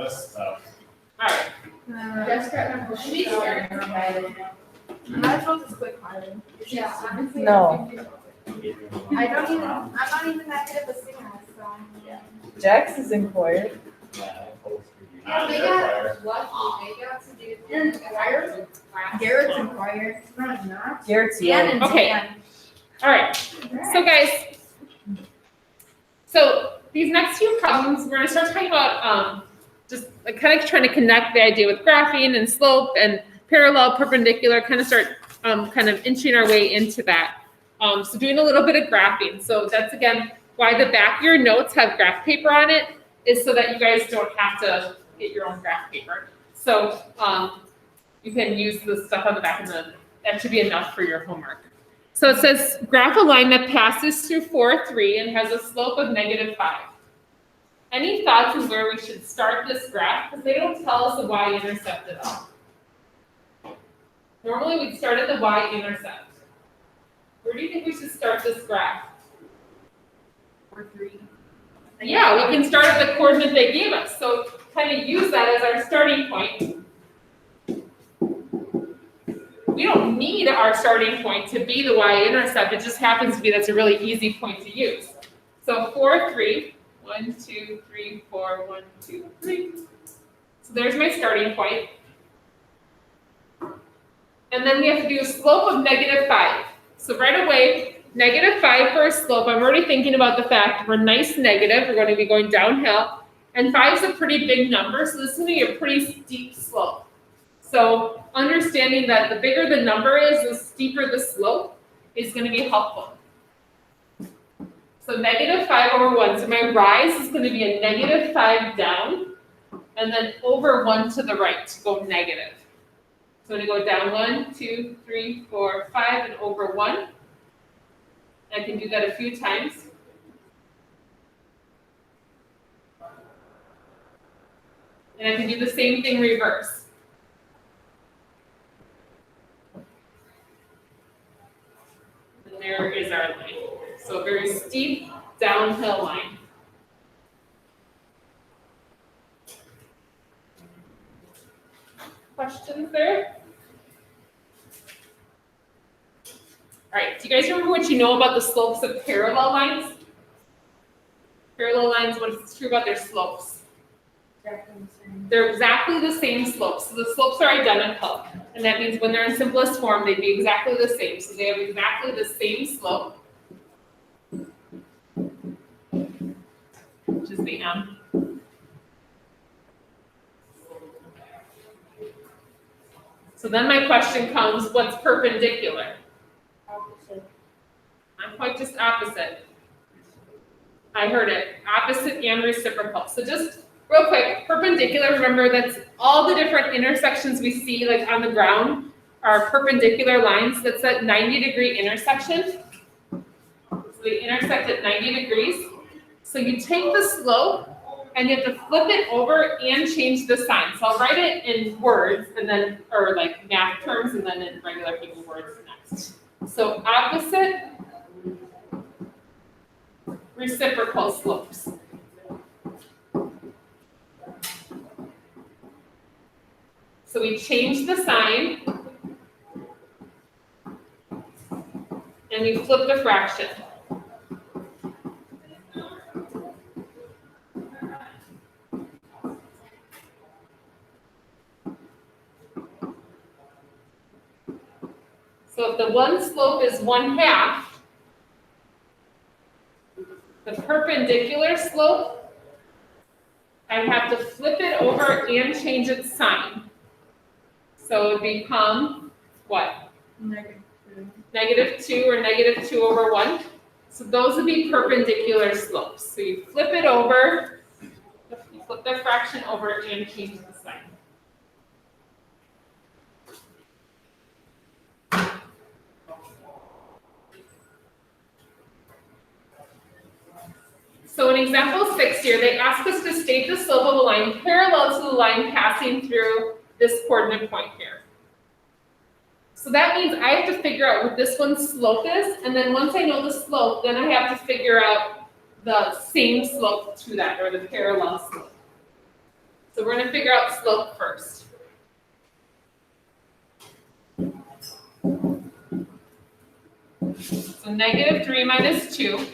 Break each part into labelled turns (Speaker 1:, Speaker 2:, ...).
Speaker 1: That's
Speaker 2: All right.
Speaker 3: That's correct.
Speaker 4: Might as well just click harder.
Speaker 3: Yeah, honestly.
Speaker 5: No.
Speaker 4: I'm not even that good of a singer, so.
Speaker 5: Jax is inquired.
Speaker 3: They got lucky, they got to do.
Speaker 4: You're inquired? Garrett's inquired. No, it's not.
Speaker 5: Garrett's
Speaker 4: Dan
Speaker 5: young.
Speaker 4: and
Speaker 2: Okay.
Speaker 4: Dan.
Speaker 2: All right. So guys, so these next few problems, we're gonna start talking about just like kind of trying to connect the idea with graphing and slope and parallel, perpendicular, kind of start kind of inching our way into that. So doing a little bit of graphing. So that's again why the back of your notes have graph paper on it, is so that you guys don't have to get your own graph paper. So you can use the stuff on the back, and that should be enough for your homework. So it says, graph a line that passes through 4, 3 and has a slope of -5. Any thoughts on where we should start this graph? Because they don't tell us the y-intercept at all. Normally we'd start at the y-intercept. Where do you think we should start this graph?
Speaker 4: 4, 3.
Speaker 2: Yeah, we can start at the coordinate they gave us. So kind of use that as our starting point. We don't need our starting point to be the y-intercept. It just happens to be that's a really easy point to use. So 4, 3, 1, 2, 3, 4, 1, 2, 3. So there's my starting point. And then we have to do a slope of -5. So right away, -5 for a slope. I'm already thinking about the fact we're nice negative. We're going to be going downhill. And 5 is a pretty big number, so this is going to be a pretty steep slope. So understanding that the bigger the number is, the steeper the slope is going to be helpful. So -5/1. So my rise is going to be a -5 down, and then over 1 to the right to go negative. So I'm going to go down 1, 2, 3, 4, 5, and over 1. I can do that a few times. And I can do the same thing reverse. And there is our line. So a very steep downhill line. Questions there? All right, do you guys remember what you know about the slopes of parallel lines? Parallel lines, what is true about their slopes? They're exactly the same slopes. So the slopes are identical. And that means when they're in simplest form, they'd be exactly the same. So they have exactly the same slope, which is the M. So then my question comes, what's perpendicular? Not quite just opposite. I heard it. Opposite and reciprocal. So just real quick, perpendicular, remember that's all the different intersections we see like on the ground are perpendicular lines. That's that 90-degree intersection. So they intersect at 90 degrees. So you take the slope and you have to flip it over and change the sign. So I'll write it in words and then, or like math terms, and then in regular people words next. So opposite, reciprocal slopes. So we change the sign and we flip the fraction. So if the one slope is 1/2, the perpendicular slope, I have to flip it over and change its sign. So it would become what? -2 or -2/1. So those would be perpendicular slopes. So you flip it over, you flip the fraction over and change the sign. So in example 6 here, they ask us to state the slope of a line parallel to the line passing through this coordinate point here. So that means I have to figure out what this one's slope is, and then once I know the slope, then I have to figure out the same slope to that, or the parallel slope. So we're gonna figure out slope first. So -3 minus 2.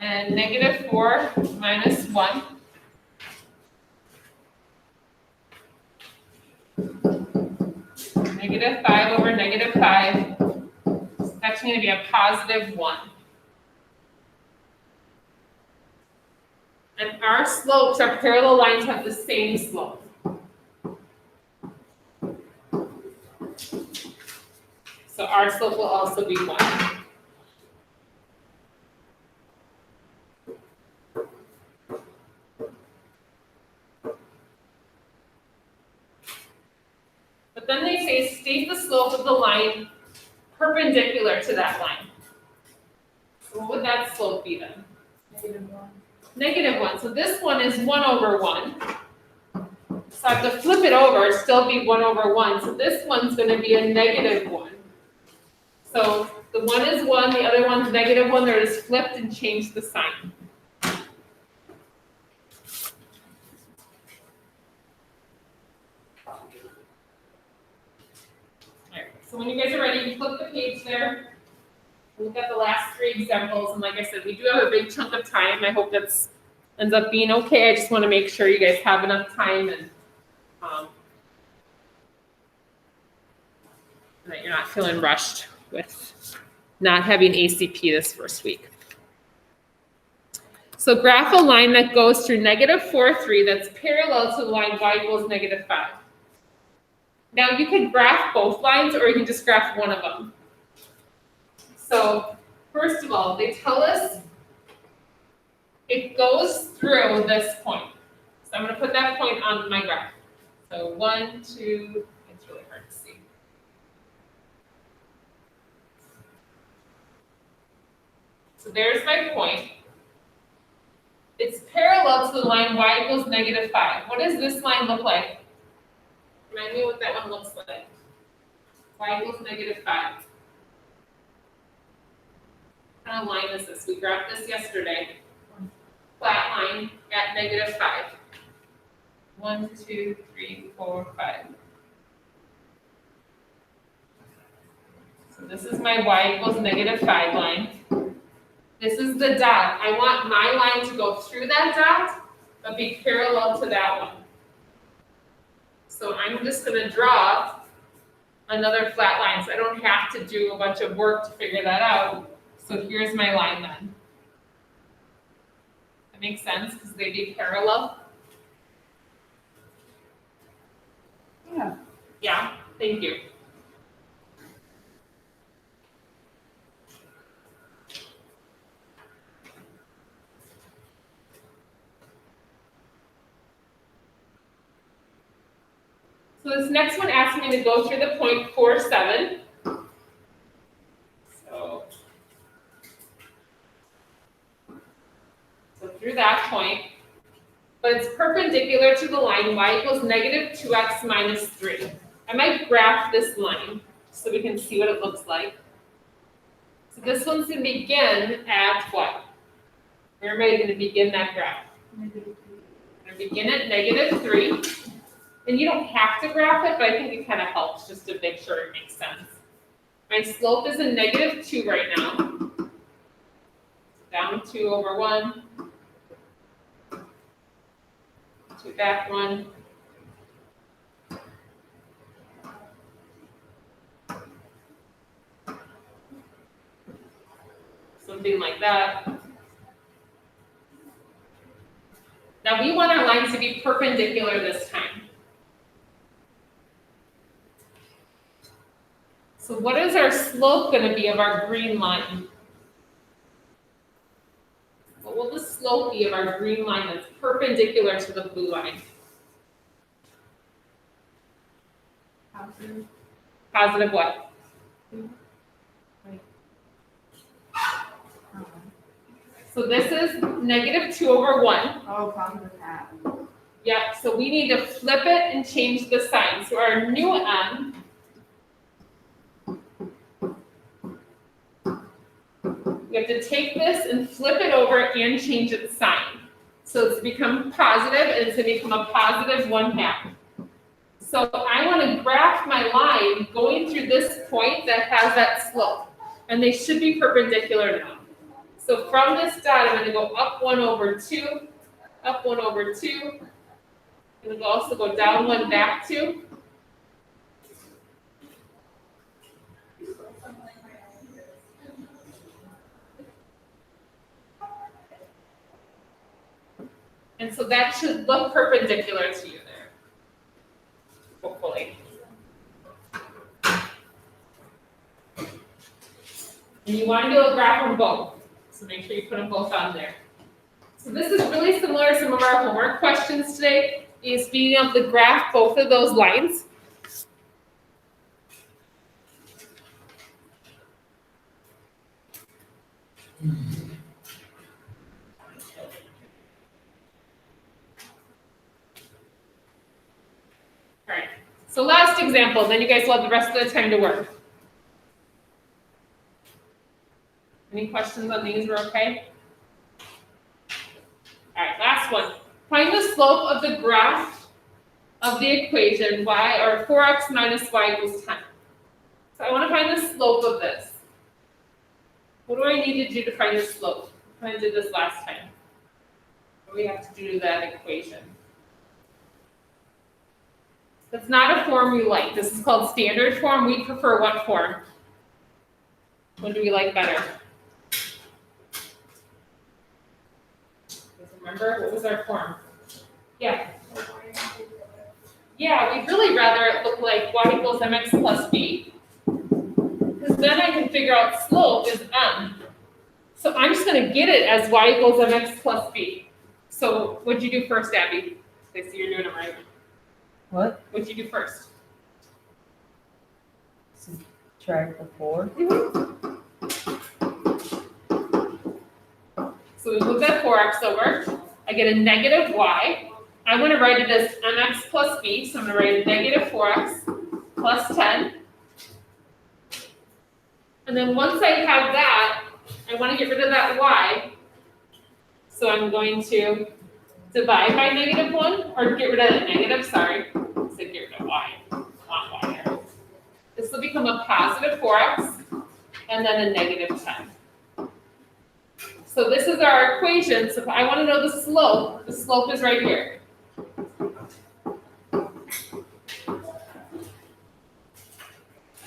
Speaker 2: And -4 minus 1. -5 over -5. It's actually going to be a +1. And our slopes, our parallel lines have the same slope. So our slope will also be 1. But then they say state the slope of the line perpendicular to that line. So what would that slope be then? -1. So this one is 1 over 1. So I have to flip it over, still be 1 over 1. So this one's going to be a -1. So the one is 1, the other one's -1. They're just flipped and changed the sign. Alright, so when you guys are ready, you flip the page there. Look at the last 3 examples, and like I said, we do have a big chunk of time. I hope that's ends up being okay. I just want to make sure you guys have enough time and that you're not feeling rushed with not having ACP this first week. So graph a line that goes through -4, 3 that's parallel to the line y equals -5. Now you can graph both lines or you can just graph one of them. So first of all, they tell us it goes through this point. So I'm going to put that point on my graph. So 1, 2, it's really hard to see. So there's my point. It's parallel to the line y equals -5. What does this line look like? Remind me what that one looks like. Y equals -5. What kind of line is this? We graphed this yesterday. Flat line at -5. 1, 2, 3, 4, 5. So this is my y equals -5 line. This is the dot. I want my line to go through that dot, but be parallel to that one. So I'm just going to draw another flat line. So I don't have to do a bunch of work to figure that out. So here's my line then. That makes sense because they'd be parallel.
Speaker 5: Yeah.
Speaker 2: Yeah, thank you. So this next one asks me to go through the point 4, 7. So through that point, but it's perpendicular to the line y equals -2x minus 3. I might graph this line so we can see what it looks like. So this one's going to begin at what? Where am I going to begin that graph? I'm going to begin at -3. And you don't have to graph it, but I think it kind of helps just to make sure it makes sense. My slope is a -2 right now. Down 2 over 1. 2 back 1. Something like that. Now we want our lines to be perpendicular this time. So what is our slope going to be of our green line? What will the slope be of our green line that's perpendicular to the blue line?
Speaker 4: Positive.
Speaker 2: Positive what? So this is -2 over 1.
Speaker 4: Oh, positive half.
Speaker 2: Yep, so we need to flip it and change the sign. So our new m we have to take this and flip it over and change its sign. So it's become positive, and it's gonna become a positive 1/2. So I wanna graph my line going through this point that has that slope, and they should be perpendicular now. So from this dot, I'm gonna go up 1/2, up 1/2. I'm gonna also go down 1, back 2. And so that should look perpendicular to you there, hopefully. And you want to do a graph on both, so make sure you put them both on there. So this is really similar to some of our homework questions today, is being able to graph both of those lines. All right, so last example, then you guys will have the rest of the time to work. Any questions on these? We're okay? All right, last one. Find the slope of the graph of the equation y, or 4x minus y equals 10. So I want to find the slope of this. What do I need to do to find the slope? I did this last time. What do we have to do to that equation? That's not a form you like. This is called standard form. We prefer what form? What do we like better? Remember, what was our form? Yeah. Yeah, we'd really rather it look like y equals mx plus b, because then I can figure out slope is m. So I'm just going to get it as y equals mx plus b. So what'd you do first, Abby? I see you're doing it right.
Speaker 5: What?
Speaker 2: What'd you do first?
Speaker 5: Subtract the 4.
Speaker 2: So we move that 4x over. I get a negative y. I want to write it as mx plus b, so I'm going to write a negative 4x plus 10. And then once I have that, I want to get rid of that y. So I'm going to divide by negative 1, or get rid of the negative, sorry. I said get rid of y, not y there. This will become a positive 4x, and then a negative 10. So this is our equation. So if I want to know the slope is right here.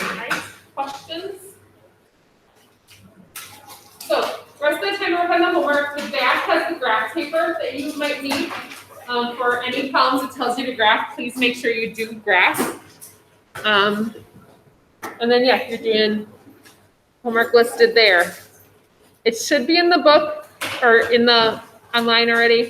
Speaker 2: Alright, questions? So the rest of the time work on the homework. The back has the graph paper that you might need. For any problems it tells you to graph, please make sure you do graph. And then yeah, you're doing homework listed there. It should be in the book or in the online already.